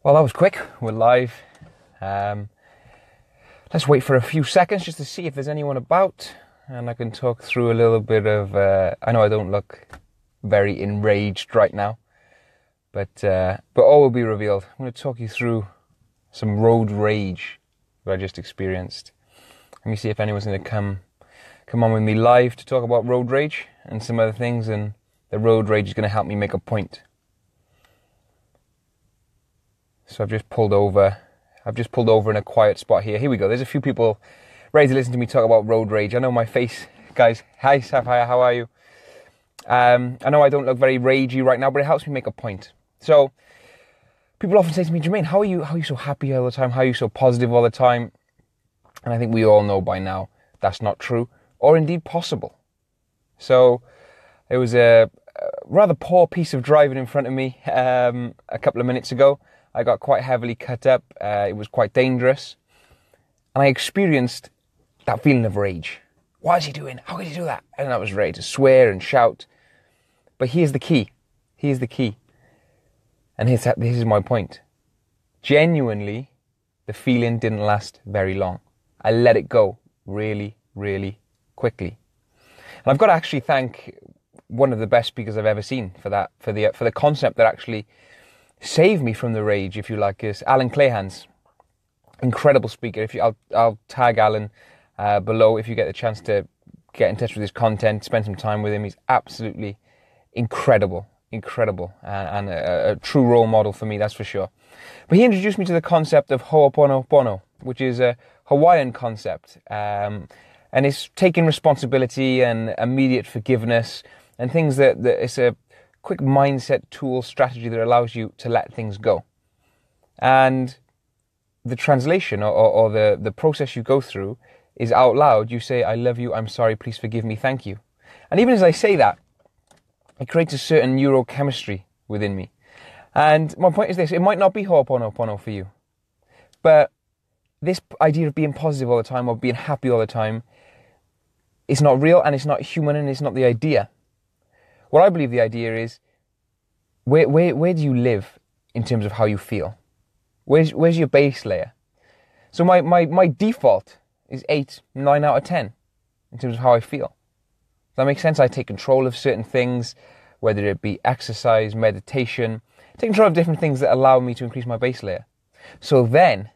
Well, that was quick. We're live. Let's wait for a few seconds just to see if there's anyone about, and I can talk through a little bit of. I know I don't look very enraged right now, but all will be revealed. I'm going to talk you through some road rage that I just experienced. Let me see if anyone's going to come on with me live to talk about road rage and some other things, and the road rage is going to help me make a point. So I've just pulled over in a quiet spot here. Here we go. There's a few people ready to listen to me talk about road rage. I know my face, guys. Hi, Sapphire. How are you? I know I don't look very ragey right now, but it helps me make a point. So people often say to me, Jermaine, how are you so happy all the time? How are you so positive all the time? And I think we all know by now that's not true, or indeed possible. So it was a rather poor piece of driving in front of me a couple of minutes ago. I got quite heavily cut up. It was quite dangerous. And I experienced that feeling of rage. What is he doing? How could he do that? And I was ready to swear and shout. But here's the key. Here's the key. And this is my point. Genuinely, the feeling didn't last very long. I let it go really, really quickly. And I've got to actually thank one of the best speakers I've ever seen for that, for the concept that actually saved me from the rage, if you like, is Alan Clayhan's. Incredible speaker. I'll tag Alan below if you get the chance to get in touch with his content, spend some time with him. He's absolutely incredible, and a true role model for me, that's for sure. But he introduced me to the concept of Ho'oponopono, which is a Hawaiian concept, and it's taking responsibility and immediate forgiveness and things that it's a quick mindset tool strategy that allows you to let things go. And the translation or the process you go through is out loud. You say, I love you, I'm sorry, please forgive me, thank you. And even as I say that, it creates a certain neurochemistry within me. And my point is this, it might not be Ho'oponopono for you, but this idea of being positive all the time or being happy all the time is not real, and it's not human, and it's not the idea. What I believe the idea is, where do you live in terms of how you feel? Where's your base layer? So my default is 8, 9 out of 10 in terms of how I feel. Does that make sense? I take control of certain things, whether it be exercise, meditation, take control of different things that allow me to increase my base layer. So then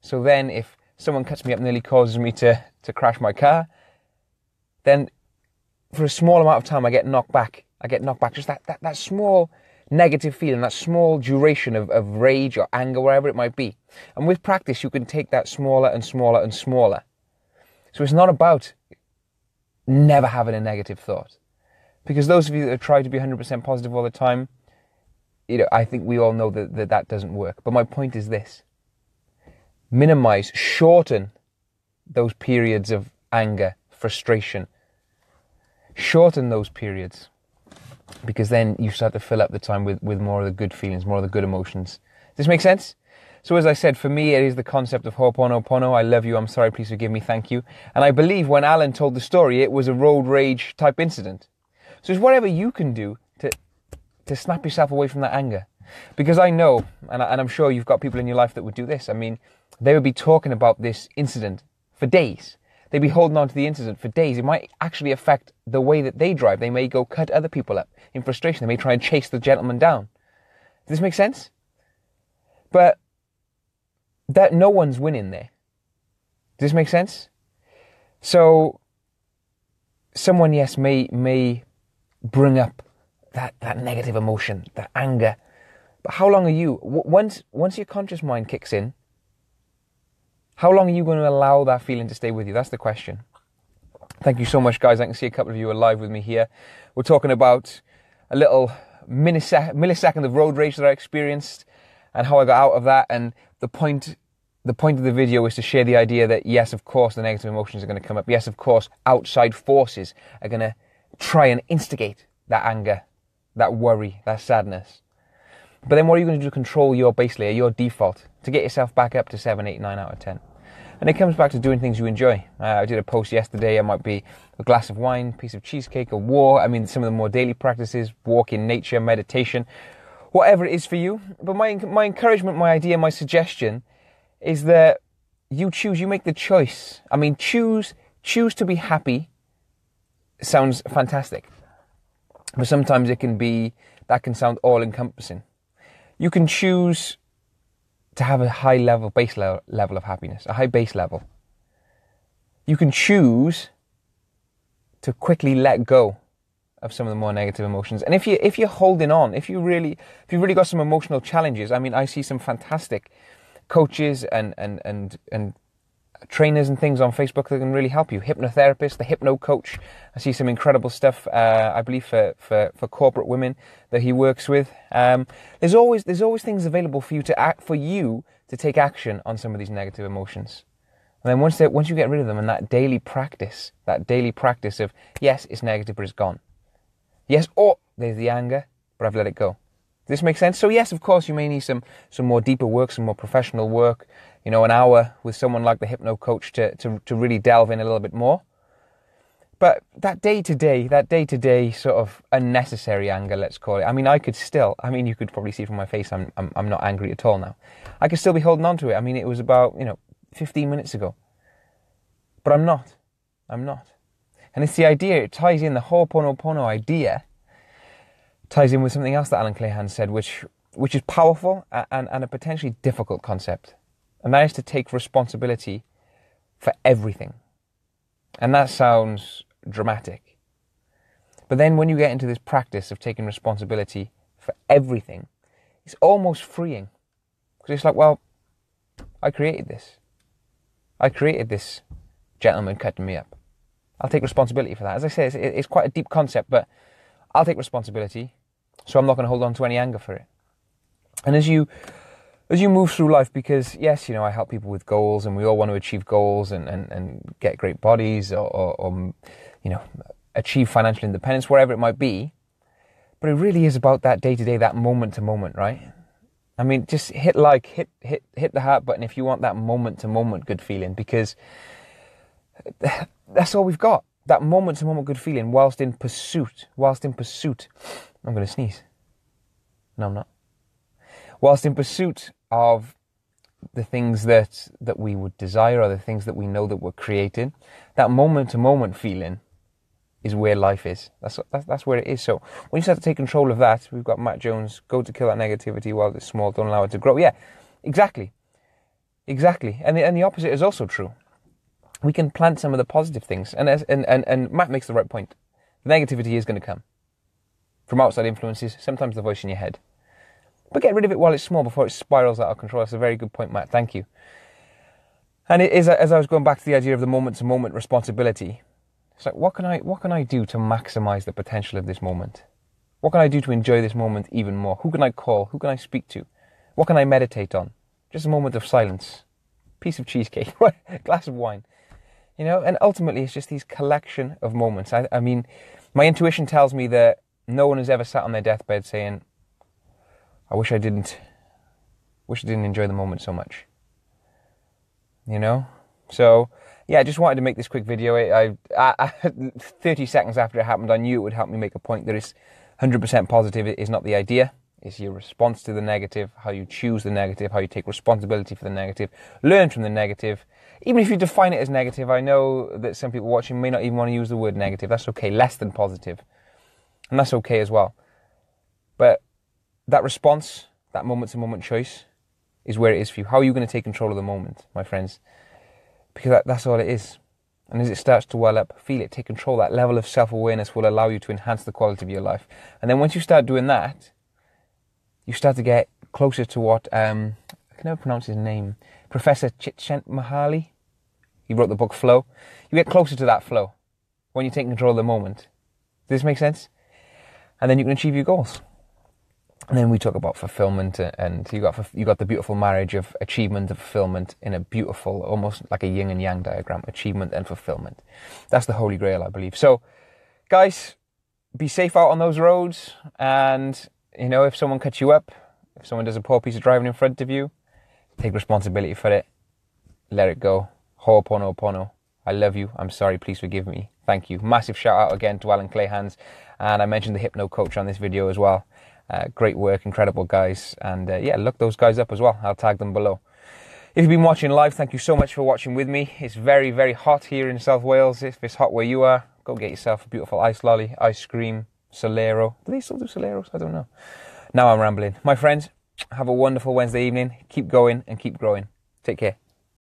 if someone cuts me up and nearly causes me to crash my car, then for a small amount of time I get knocked back. Just that small negative feeling, that small duration of rage or anger, wherever it might be. And with practice, you can take that smaller and smaller and smaller. So it's not about never having a negative thought. Because those of you that try to be 100% positive all the time, I think we all know that doesn't work. But my point is this. Minimize, shorten those periods of anger, frustration. Shorten those periods. Because then you start to fill up the time with more of the good feelings, more of the good emotions. Does this make sense? So as I said, for me, it is the concept of Ho'oponopono. I love you, I'm sorry, please forgive me, thank you. And I believe when Alan told the story, it was a road rage type incident. So it's whatever you can do to snap yourself away from that anger. Because I know, and I'm sure you've got people in your life that would do this. I mean, they would be talking about this incident for days. They'd be holding on to the incident for days. It might actually affect the way that they drive. They may go cut other people up in frustration. They may try and chase the gentleman down. Does this make sense? But that no one's winning there. Does this make sense? So someone, yes, may bring up that negative emotion, that anger. But how long are you, once your conscious mind kicks in, how long are you going to allow that feeling to stay with you? That's the question. Thank you so much, guys. I can see a couple of you are live with me here. We're talking about a little millisecond of road rage that I experienced and how I got out of that. And the point of the video is to share the idea that, yes, of course, the negative emotions are going to come up. Yes, of course, outside forces are going to try and instigate that anger, that worry, that sadness. But then what are you going to do to control your base layer, your default, to get yourself back up to 7, 8, 9 out of 10? And it comes back to doing things you enjoy. I did a post yesterday. It might be a glass of wine, piece of cheesecake, a walk. I mean, some of the more daily practices, walk in nature, meditation. whatever it is for you. But my encouragement, my idea, my suggestion is that you choose, you make the choice. I mean, choose to be happy sounds fantastic. But sometimes that can sound all-encompassing. You can choose to have a high level, base level of happiness, a high base level. You can choose to quickly let go of some of the more negative emotions. And if you're holding on, if you've really got some emotional challenges, I mean, I see some fantastic coaches and trainers and things on Facebook that can really help you. Hypnotherapist, the hypno coach. I see some incredible stuff. I believe for corporate women that he works with. There's always things available for you to take action on some of these negative emotions. And then once you get rid of them, and that daily practice of, yes, it's negative, but it's gone. Yes, there's the anger, but I've let it go. Does this make sense? So yes, of course, you may need some more deeper work, some more professional work, an hour with someone like the hypno coach to really delve in a little bit more. But that day-to-day sort of unnecessary anger, let's call it. I mean, you could probably see from my face, I'm not angry at all now. I could still be holding on to it. I mean, it was about, 15 minutes ago. But I'm not. And it's the idea, it ties in the Ho'oponopono idea, ties in with something else that Alan Clayhan said, which is powerful and a potentially difficult concept. And that is to take responsibility for everything. And that sounds dramatic. But then when you get into this practice of taking responsibility for everything, it's almost freeing. Because it's like, well, I created this. I created this gentleman cutting me up. I'll take responsibility for that. As I say, it's quite a deep concept, but I'll take responsibility, so I'm not going to hold on to any anger for it. And as you move through life, because yes, I help people with goals, and we all want to achieve goals and get great bodies or achieve financial independence, wherever it might be. But it really is about that day-to-day, that moment-to-moment, right? I mean, just hit the heart button if you want that moment-to-moment good feeling, because that's all we've got. That moment-to-moment good feeling whilst in pursuit. I'm going to sneeze. No, I'm not. Whilst in pursuit of the things that we would desire, or the things that we know that we're creating, that moment-to-moment feeling is where life is. That's where it is. So when you start to take control of that, we've got Matt Jones, go to kill that negativity while it's small, don't allow it to grow. Yeah, exactly. And the opposite is also true. We can plant some of the positive things. And Matt makes the right point. The negativity is going to come from outside influences, sometimes the voice in your head. But get rid of it while it's small before it spirals out of control. That's a very good point, Matt. Thank you. And it is, as I was going back to the idea of the moment-to-moment responsibility, it's like, what can I do to maximize the potential of this moment? What can I do to enjoy this moment even more? Who can I call? Who can I speak to? What can I meditate on? Just a moment of silence. Piece of cheesecake. Glass of wine. And ultimately it's just these collection of moments. I mean, my intuition tells me that no one has ever sat on their deathbed saying, I wish I didn't enjoy the moment so much. So, yeah, I just wanted to make this quick video. I 30 seconds after it happened, I knew it would help me make a point that is 100% positive. It is not the idea. It's your response to the negative, how you choose the negative, how you take responsibility for the negative, learn from the negative. Even if you define it as negative, I know that some people watching may not even want to use the word negative. That's okay, less than positive. And that's okay as well. But that response, that moment-to-moment choice, is where it is for you. How are you going to take control of the moment, my friends? Because that's all it is. And as it starts to well up, feel it, take control. That level of self-awareness will allow you to enhance the quality of your life. And then once you start doing that, you start to get closer to what, I can never pronounce his name, Professor Csikszentmihalyi. He wrote the book Flow. You get closer to that flow when you take control of the moment. Does this make sense? And then you can achieve your goals. And then we talk about fulfillment, and you got the beautiful marriage of achievement and fulfillment in a beautiful, almost like a yin and yang diagram, achievement and fulfillment. That's the holy grail, I believe. So, guys, be safe out on those roads. And, if someone cuts you up, if someone does a poor piece of driving in front of you, take responsibility for it. Let it go. Ho'oponopono. I love you. I'm sorry. Please forgive me. Thank you. Massive shout out again to Alan Clayhan. And I mentioned the hypno coach on this video as well. Great work, incredible guys. And yeah, look those guys up as well. I'll tag them below. If you've been watching live, thank you so much for watching with me. It's very, very hot here in South Wales. If it's hot where you are, go get yourself a beautiful ice lolly, ice cream, Solero. Do they still do Soleros? I don't know. Now I'm rambling. My friends, have a wonderful Wednesday evening. Keep going and keep growing. Take care.